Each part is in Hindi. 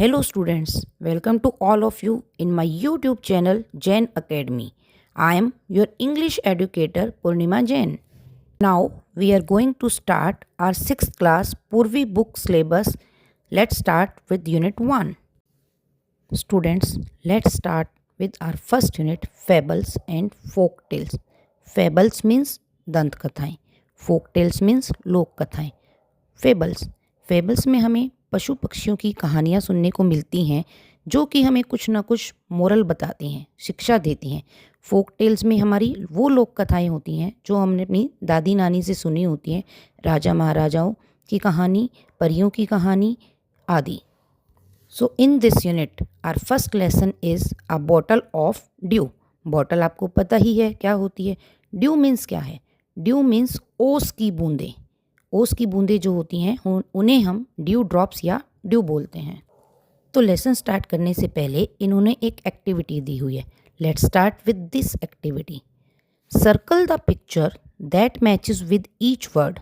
Hello students, welcome to all of you in my YouTube channel Jain Academy. I am your English educator Purnima Jain. Now we are going to start our 6th class Purvi book syllabus. Let's start with unit 1. Students, let's start with our first unit, fables and folk tales. Fables means दंत कथाएं, folk tales means लोक कथाएं. फेबल्स में हमें पशु पक्षियों की कहानियाँ सुनने को मिलती हैं जो कि हमें कुछ ना कुछ मोरल बताती हैं, शिक्षा देती हैं. फोक टेल्स में हमारी वो लोक कथाएं होती हैं जो हमने अपनी दादी नानी से सुनी होती हैं, राजा महाराजाओं की कहानी, परियों की कहानी आदि. So in this unit our first lesson is a bottle of dew. Bottle आपको पता ही है क्या होती है. ड्यू मीन्स क्या है? ड्यू मीन्स ओस की बूंदें. ओस की बूंदें जो होती हैं उन्हें हम ड्यू ड्रॉप्स या ड्यू बोलते हैं. तो लेसन स्टार्ट करने से पहले इन्होंने एक एक्टिविटी दी हुई है. Let's start with this activity. Circle the picture that matches with each word.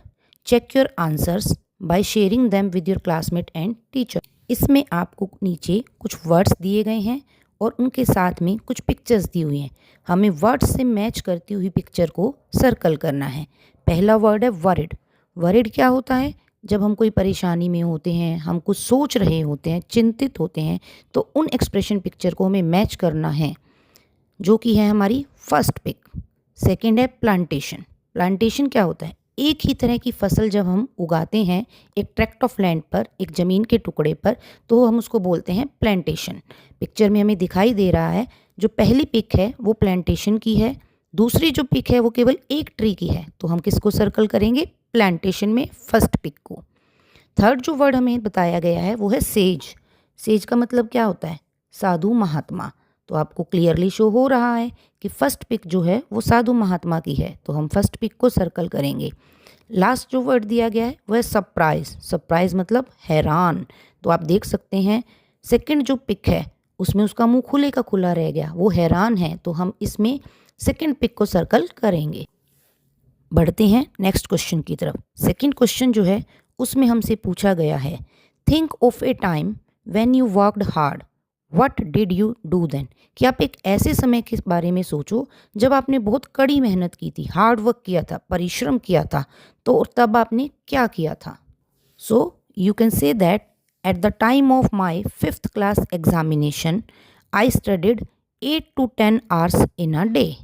Check your answers by sharing them with your classmate and teacher. इसमें आपको नीचे कुछ वर्ड्स दिए गए हैं और उनके साथ में कुछ पिक्चर्स दी हुई हैं. हमें वर्ड्स से मैच करती हुई पिक्चर को सर्कल करना है. पहला वर्ड है वरिड. वरिड क्या होता है? जब हम कोई परेशानी में होते हैं, हम कुछ सोच रहे होते हैं, चिंतित होते हैं, तो उन एक्सप्रेशन पिक्चर को हमें मैच करना है, जो कि है हमारी फर्स्ट पिक. सेकंड है प्लांटेशन. प्लांटेशन क्या होता है? एक ही तरह की फसल जब हम उगाते हैं एक ट्रैक्ट ऑफ लैंड पर, एक ज़मीन के टुकड़े पर, तो हम उसको बोलते हैं प्लांटेशन. पिक्चर में हमें दिखाई दे रहा है जो पहली पिक है वो प्लांटेशन की है, दूसरी जो पिक है वो केवल एक ट्री की है, तो हम किसको सर्कल करेंगे? प्लांटेशन में फर्स्ट पिक को. थर्ड जो वर्ड हमें बताया गया है वो है सेज. सेज का मतलब क्या होता है? साधु महात्मा. तो आपको क्लियरली शो हो रहा है कि फर्स्ट पिक जो है वो साधु महात्मा की है, तो हम फर्स्ट पिक को सर्कल करेंगे. लास्ट जो वर्ड दिया गया है वो है सरप्राइज. सरप्राइज मतलब हैरान. तो आप देख सकते हैं सेकंड जो पिक है उसमें उसका मुंह खुले का खुला रह गया, वो हैरान है, तो हम इसमें सेकंड पिक को सर्कल करेंगे. बढ़ते हैं नेक्स्ट क्वेश्चन की तरफ. सेकंड क्वेश्चन जो है उसमें हमसे पूछा गया है, think of a time when you worked hard, what did you do then. कि आप एक ऐसे समय के बारे में सोचो जब आपने बहुत कड़ी मेहनत की थी, हार्ड वर्क किया था, परिश्रम किया था, तो तब आपने क्या किया था. So you can say that at the time of my 5th class examination I studied 8 to 10 hours in a day.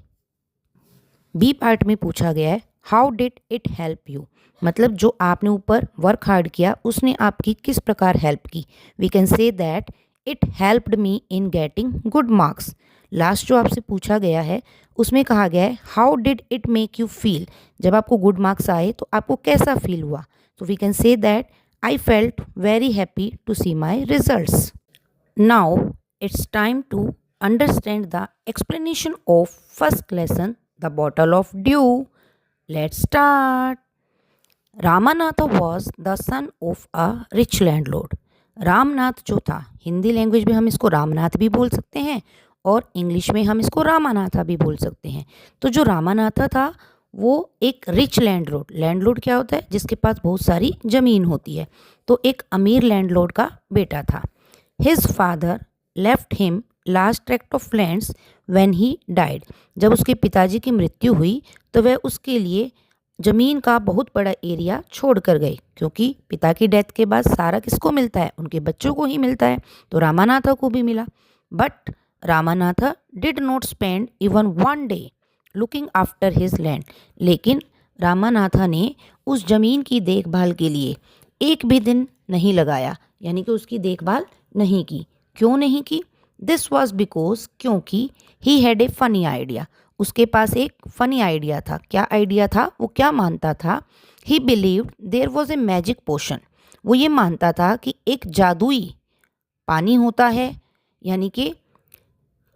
B part में पूछा गया है how did it help you. मतलब जो आपने ऊपर वर्क हार्ड किया उसने आपकी किस प्रकार हेल्प की. We can say that it helped me in getting good marks. Last जो आपसे पूछा गया है उसमें कहा गया है how did it make you feel. जब आपको गुड मार्क्स आए तो आपको कैसा फील हुआ. तो we can say that I felt very happy to see my results. Now it's time to understand the explanation of first lesson, the bottle of dew. Let's start. Ramanatha was the son of a rich landlord. Ramnath जो था, हिंदी लैंग्वेज में हम इसको रामनाथ भी बोल सकते हैं और इंग्लिश में हम इसको रामानाथा भी बोल सकते हैं. तो जो रामानाथा था वो एक रिच लैंडलॉर्ड. लैंडलॉर्ड क्या होता है? जिसके पास बहुत सारी ज़मीन होती है. तो एक अमीर लैंडलॉर्ड का बेटा था. His father left him last tract of lands when he died. जब उसके पिताजी की मृत्यु हुई तो वह उसके लिए ज़मीन का बहुत बड़ा एरिया छोड़ कर गए, क्योंकि पिता की डेथ के बाद सारा किसको मिलता है? उनके बच्चों को ही मिलता है. तो रामानाथा को भी मिला. But Ramanatha did not spend even one day looking after his land. लेकिन रामानाथा ने उस ज़मीन की देखभाल के लिए एक भी दिन नहीं लगाया, यानी कि उसकी देखभाल नहीं की. क्यों नहीं की? दिस वॉज बिकॉज, क्योंकि he had a funny idea. उसके पास एक फनी आइडिया था. क्या आइडिया था? वो क्या मानता था? He believed there was a magic potion. वो ये मानता था कि एक जादुई पानी होता है, यानी कि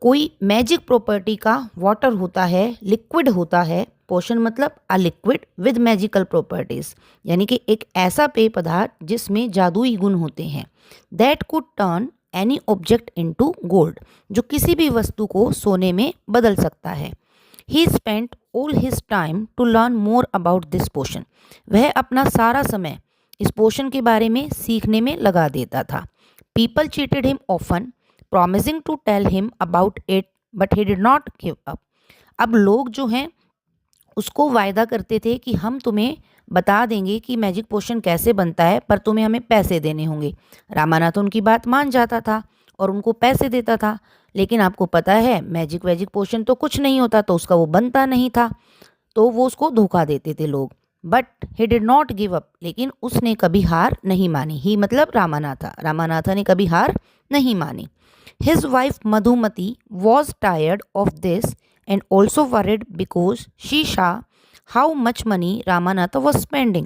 कोई मैजिक प्रॉपर्टी का वाटर होता है, लिक्विड होता है. पोशन मतलब a liquid with magical properties, यानी कि एक ऐसा पेय पदार्थ जिसमें जादुई गुण होते हैं. That could turn any object into gold, जो किसी भी वस्तु को सोने में बदल सकता है. He spent all his time to learn more about this potion. वह अपना सारा समय इस पोशन के बारे में सीखने में लगा देता था. People cheated him often, promising to tell him about it, but he did not give up. अब लोग जो हैं उसको वायदा करते थे कि हम तुम्हें बता देंगे कि मैजिक पोशन कैसे बनता है, पर तुम्हें हमें पैसे देने होंगे। रामानाथ उनकी बात मान जाता था और उनको पैसे देता था, लेकिन आपको पता है मैजिक वैजिक पोशन तो कुछ नहीं होता, तो उसका वो बनता नहीं था, तो वो उसको धोखा देते थे लोग। But he did not give up, लेकिन उसने कभी हार नहीं मानी। ही मतलब रामानाथा ने कभी हार नहीं मानी। His wife Madhumati was tired of this and also worried because she saw how much money Ramanatha was spending।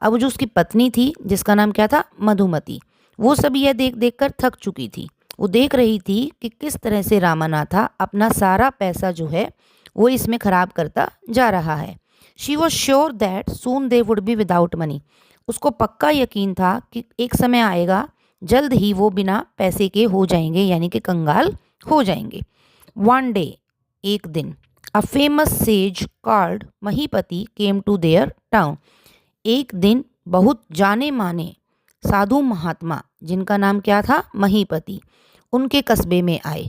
अब जो उसकी पत्नी थी जिसका नाम क्या था, मधुमती, वो सब यह देख देख कर थक चुकी थी। वो देख रही थी कि किस तरह से रामानाथा अपना सारा पैसा जो है वो इसमें ख़राब करता जा रहा है। She was sure that soon they would be without money. उसको पक्का यकीन था कि एक समय आएगा, जल्द ही वो बिना पैसे के हो जाएंगे, यानी कि कंगाल हो जाएंगे। वन डे, एक दिन, a famous sage called Mahipati came to their town. एक दिन बहुत जाने माने साधु महात्मा जिनका नाम क्या था, महीपति, उनके कस्बे में आए,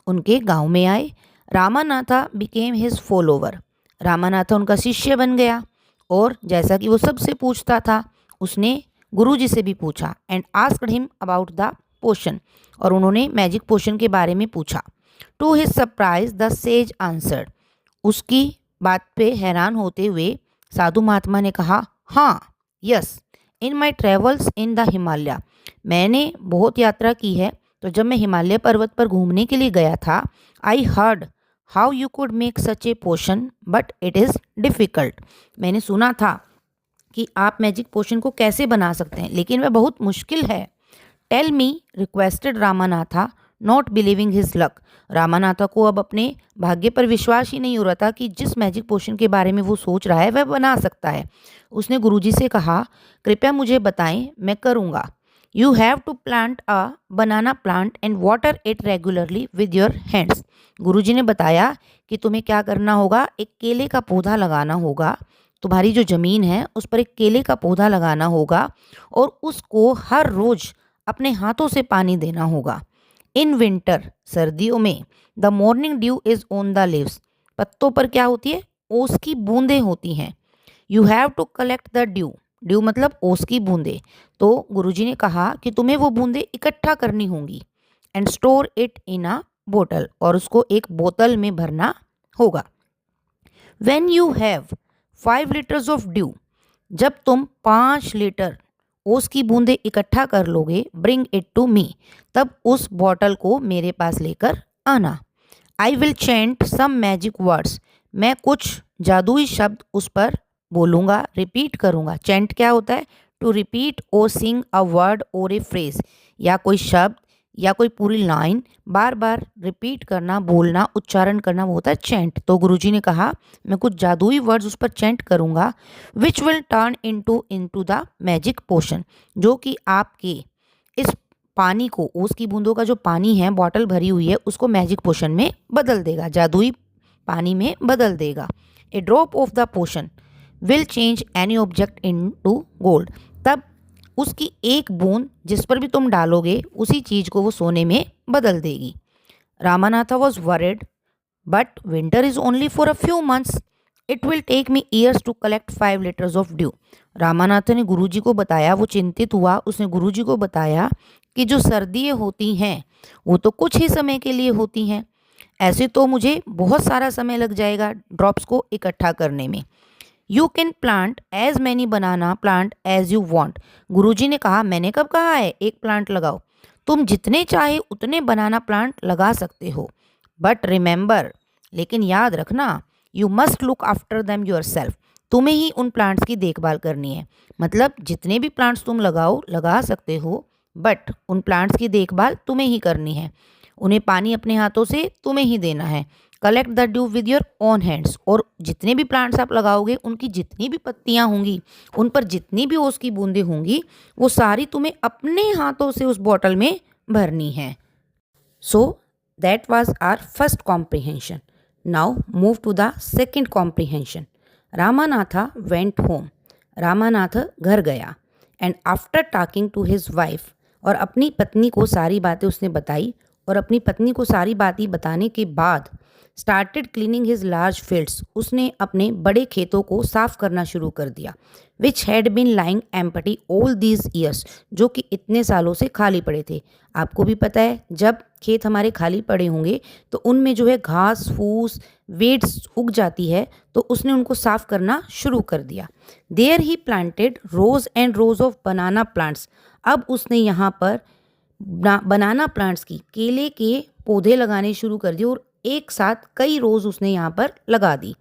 उनके गांव में आए। Ramanatha became his follower. Ramanatha उनका शिष्य बन गया, और जैसा कि वो सबसे पूछता था, उसने गुरुजी से भी पूछा। And asked him about the potion, और उन्होंने मैजिक पोशन के बारे में पूछा। To his surprise the sage answered. उसकी बात पे हैरान होते हुए साधु महात्मा ने कहा, हाँ, yes, in my travels in the Himalaya. मैंने बहुत यात्रा की है, तो जब मैं हिमालय पर्वत पर घूमने के लिए गया था, I heard how you could make such a potion but it is difficult. मैंने सुना था कि आप मैजिक पोशन को कैसे बना सकते हैं, लेकिन वह बहुत मुश्किल है। Tell me, requested Ramanatha, not believing his luck. Ramanatha को अब अपने भाग्य पर विश्वास ही नहीं हो रहा था कि जिस मैजिक पोशन के बारे में वो सोच रहा है वह बना सकता है। उसने गुरुजी से कहा, कृपया मुझे बताएं, मैं करूँगा। You have to plant a banana plant and water it regularly with your hands. Guruji ने बताया कि तुम्हें क्या करना होगा, एक केले का पौधा लगाना होगा। तुम्हारी जो ज़मीन है उस पर एक केले का पौधा लगाना होगा, और उसको हर रोज़ अपने हाथों से पानी देना होगा। इन विंटर, सर्दियों में, the morning due is on the leaves. पत्तों पर क्या होती है, ओस की बूंदें होती हैं। You have to collect the dew. Dew मतलब ओस की बूंदें। तो गुरुजी ने कहा कि तुम्हें वो बूंदें इकट्ठा करनी होंगी। एंड स्टोर इट इन अ बोतल, और उसको एक बोतल में भरना होगा। When you have 5 litres of due, जब तुम 5 लीटर ओस की बूंदें इकट्ठा कर लोगे, ब्रिंग इट टू मी, तब उस बॉटल को मेरे पास लेकर आना। I will chant some magic words, मैं कुछ जादुई शब्द उस पर बोलूँगा, रिपीट करूँगा। चैंट क्या होता है, टू रिपीट और सिंग अ वर्ड और ए फ्रेज, या कोई शब्द या कोई पूरी लाइन बार बार रिपीट करना, बोलना, उच्चारण करना, वो होता है चैंट। तो गुरुजी ने कहा मैं कुछ जादुई वर्ड्स उस पर चैंट करूँगा, which will turn into the magic potion, जो कि आपके इस पानी को, ओस की बूंदों का जो पानी है, बॉटल भरी हुई है, उसको मैजिक पोशन में बदल देगा, जादुई पानी में बदल देगा। A drop of the potion will change any object into gold, तब उसकी एक बूंद जिस पर भी तुम डालोगे उसी चीज़ को वो सोने में बदल देगी। Ramanatha was worried, but winter is only for a few months, it will take me years to collect 5 litres of dew. Ramanatha ने गुरुजी को बताया, वो चिंतित हुआ, उसने गुरुजी को बताया कि जो सर्दियाँ होती हैं वो तो कुछ ही समय के लिए होती हैं, ऐसे तो मुझे बहुत सारा समय लग जाएगा ड्रॉप्स को इकट्ठा करने में। You can plant as many banana plant as you want. Guruji ने कहा, मैंने कब कहा है एक प्लांट लगाओ, तुम जितने चाहे उतने बनाना प्लांट लगा सकते हो, बट रिमेंबर, लेकिन याद रखना, you must look after them your self, तुम्हें ही उन प्लांट्स की देखभाल करनी है। मतलब जितने भी प्लांट्स तुम लगाओ, लगा सकते हो, बट उन प्लांट्स की देखभाल तुम्हें ही करनी है, उन्हें पानी अपने हाथों से तुम्हें ही देना है। Collect the due with your own hands, और जितने भी प्लांट्स आप लगाओगे उनकी जितनी भी पत्तियां होंगी, उन पर जितनी भी ओस की बूंदें होंगी, वो सारी तुम्हें अपने हाथों से उस बॉटल में भरनी है। So that was our first comprehension. Now move to the second comprehension. Ramanatha went home. Ramanath घर गया, and after talking to his wife और अपनी पत्नी को सारी बातें उसने बताई और अपनी पत्नी को सारी बातें बताने के बाद started cleaning his large fields, उसने अपने बड़े खेतों को साफ करना शुरू कर दिया, which had been lying empty all these years, जो कि इतने सालों से खाली पड़े थे। आपको भी पता है जब खेत हमारे खाली पड़े होंगे तो उनमें जो है घास फूस वेड्स उग जाती है, तो उसने उनको साफ करना शुरू कर दिया। There he planted rows and rows of banana plants, अब उसने यहाँ पर बनाना प्लांट्स की केले के पौधे लगाने शुरू कर दिए और एक साथ कई रोज उसने यहाँ पर लगा दी।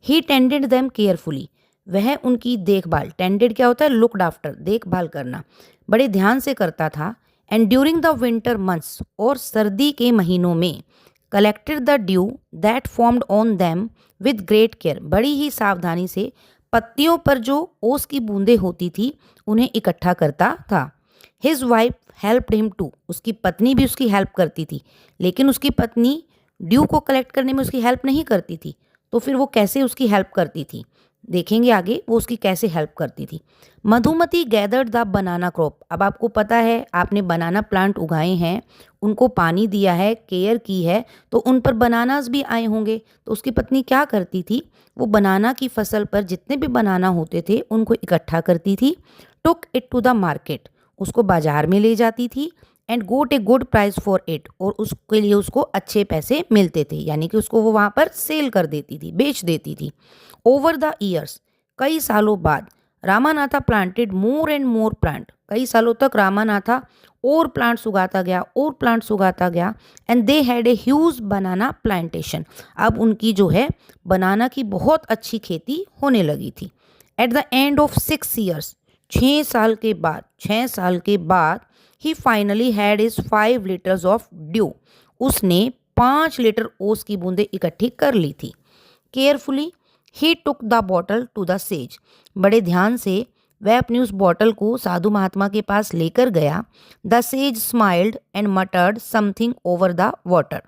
ही टेंडेड देम केयरफुली, वह उनकी देखभाल, टेंडेड क्या होता है, लुकड आफ्टर, देखभाल करना, बड़े ध्यान से करता था। And during the winter months, और सर्दी के महीनों में, collected the due that formed on them with great care, बड़ी ही सावधानी से पत्तियों पर जो ओस की बूंदें होती थी उन्हें इकट्ठा करता था। His wife helped him too, उसकी पत्नी भी उसकी हेल्प करती थी, लेकिन उसकी पत्नी ड्यू को कलेक्ट करने में उसकी हेल्प नहीं करती थी, तो फिर वो कैसे उसकी हेल्प करती थी, देखेंगे आगे वो उसकी कैसे हेल्प करती थी। Madhumati gathered the banana crop, अब आपको पता है आपने बनाना प्लांट उगाए हैं, उनको पानी दिया है, केयर की है, तो उन पर बनानास भी आए होंगे, तो उसकी पत्नी क्या करती थी, वो बनाना की फसल पर जितने भी बनाना होते थे उनको इकट्ठा करती थी, took it to the market, उसको बाजार में ले जाती थी, and got a good price for it, और उसके लिए उसको अच्छे पैसे मिलते थे, यानी कि उसको वो वहाँ पर सेल कर देती थी, बेच देती थी। ओवर द ईयर्स, कई सालों बाद, Ramanatha planted more and more plant, कई सालों तक रामानाथा और प्लांट्स उगाता गया और प्लांट्स उगाता गया। And they had a huge banana plantation, अब उनकी जो है बनाना की बहुत अच्छी खेती होने लगी थी। At the end of 6 years, 6 साल के बाद he finally had his 5 litres of dew, उसने 5 लीटर ओस की बूंदें इकट्ठी कर ली थी। Carefully he took the bottle to the sage, बड़े ध्यान से वह अपनी उस बॉटल को साधु महात्मा के पास लेकर गया। The sage smiled and मटर्ड something over the water,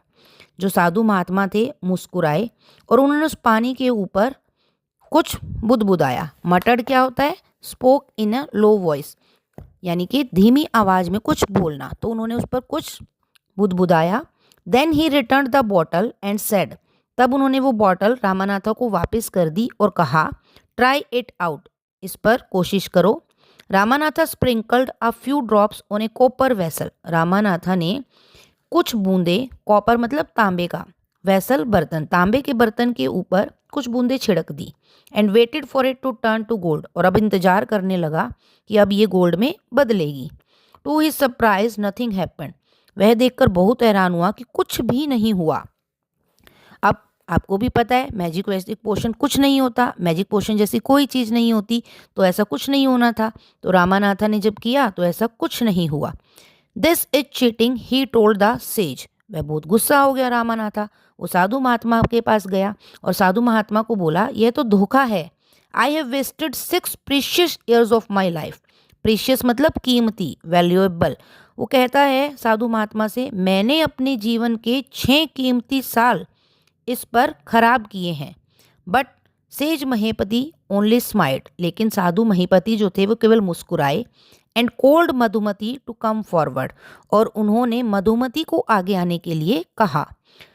जो साधु महात्मा थे मुस्कुराए और उन्होंने उस पानी के ऊपर कुछ बुदबुदाया। मटर्ड क्या होता है, spoke in a low voice, यानी कि धीमी आवाज में कुछ बोलना, तो उन्होंने उस पर कुछ बुदबुदाया। Then he returned the bottle and said, तब उन्होंने वो बॉटल रामानाथा को वापस कर दी और कहा, ट्राई इट आउट, इस पर कोशिश करो। Ramanatha sprinkled a few drops on a copper vessel, Ramanatha ने कुछ बूंदे, कॉपर मतलब तांबे का, वेसल बर्तन, तांबे के बर्तन के ऊपर कुछ बूंदे छिड़क दी। And waited for it to turn to gold, और अब इंतजार करने लगा कि अब ये गोल्ड में बदलेगी। To his surprise nothing happened, वह देखकर बहुत हैरान हुआ कि कुछ भी नहीं हुआ। अब आपको भी पता है मैजिक वैजिक पोशन कुछ नहीं होता, मैजिक पोशन जैसी कोई चीज़ नहीं होती, तो ऐसा कुछ नहीं होना था, तो रामानाथा ने जब किया तो ऐसा कुछ नहीं हुआ। This is cheating he told the sage, वह बहुत गुस्सा हो गया रामानाथा, वो साधु महात्मा के पास गया और साधु महात्मा को बोला, यह तो धोखा है। I have wasted 6 precious years of my life, precious मतलब कीमती, वैल्यूएबल, वो कहता है साधु महात्मा से, मैंने अपने जीवन के 6 कीमती साल इस पर खराब किए हैं। But sage Mahipati only smiled, लेकिन साधु महीपति जो थे वो केवल मुस्कुराए। And called Madhumati to come forward, और उन्होंने मधुमती को आगे आने के लिए कहा।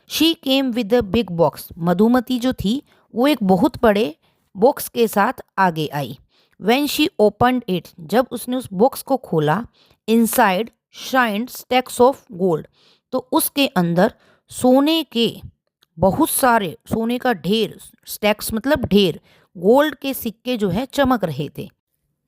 She came with a big box, Madhumati जो थी वो एक बहुत बड़े बॉक्स के साथ आगे आई। व्हेन शी ओपनड इट, जब उसने उस बॉक्स को खोला, इनसाइड शाइंड स्टैक्स ऑफ गोल्ड, तो उसके अंदर सोने के बहुत सारे, सोने का ढेर, स्टैक्स मतलब ढेर, गोल्ड के सिक्के जो है चमक रहे थे।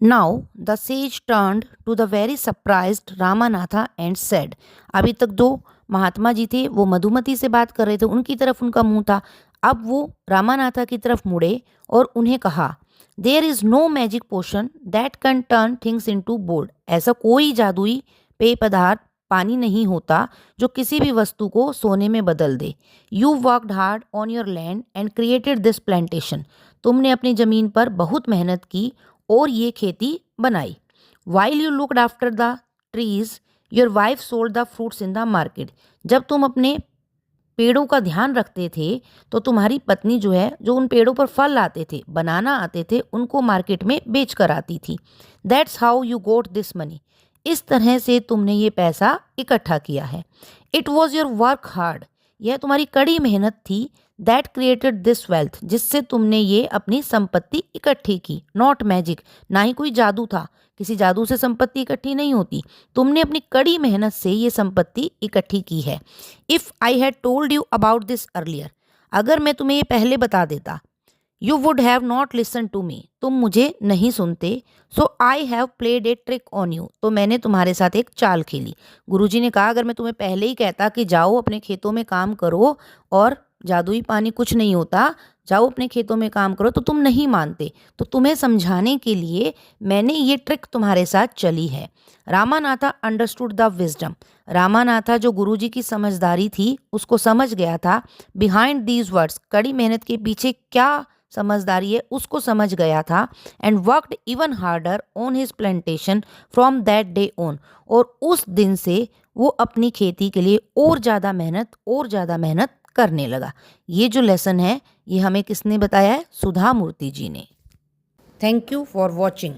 Now the sage turned to the very surprised Ramanatha and said, अभी तक दो महात्मा जी थे वो मधुमती से बात कर रहे थे, उनकी तरफ उनका मुंह था, अब वो रामानाथा की तरफ मुड़े और उन्हें कहा, there is no magic potion that can turn things into gold, ऐसा कोई जादुई पेय पदार्थ पानी नहीं होता जो किसी भी वस्तु को सोने में बदल दे। You worked hard on your land and created this plantation, तुमने अपनी ज़मीन पर बहुत मेहनत की और ये खेती बनाई। While you looked after the trees your wife sold the fruits in the market, जब तुम अपने पेड़ों का ध्यान रखते थे तो तुम्हारी पत्नी जो है, जो उन पेड़ों पर फल आते थे, बनाना आते थे, उनको मार्केट में बेच कर आती थी। That's how you got this money, इस तरह से तुमने ये पैसा इकट्ठा किया है। It was your work hard, यह तुम्हारी कड़ी मेहनत थी। दैट क्रिएटेड दिस वेल्थ, जिससे तुमने ये अपनी संपत्ति इकट्ठी की। नॉट मैजिक, ना ही कोई जादू था, किसी जादू से संपत्ति इकट्ठी नहीं होती। तुमने अपनी कड़ी मेहनत से ये संपत्ति इकट्ठी की है। If I had told a about this earlier, अगर मैं तुम्हें ये पहले बता देता, you would have not listen to me, तुम मुझे नहीं सुनते। So I have played a trick on you, तो मैंने तुम्हारे साथ एक चाल खेली। गुरुजी ने कहा अगर मैं तुम्हें पहले ही कहता कि जाओ अपने खेतों में काम करो और जादुई पानी कुछ नहीं होता, जाओ अपने खेतों में काम करो, तो तुम नहीं मानते। तो तुम्हें समझाने के लिए मैंने ये ट्रिक तुम्हारे साथ चली है। Ramanatha understood the wisdom, Ramanatha जो गुरुजी की समझदारी थी उसको समझ गया था। बिहाइंड दीज वर्ड्स, कड़ी मेहनत के पीछे क्या समझदारी है उसको समझ गया था। And worked even harder on his plantation from that day on, और उस दिन से वो अपनी खेती के लिए और ज़्यादा मेहनत करने लगा। ये जो लेसन है ये हमें किसने बताया है? सुधा मूर्ति जी ने। Thank you for watching.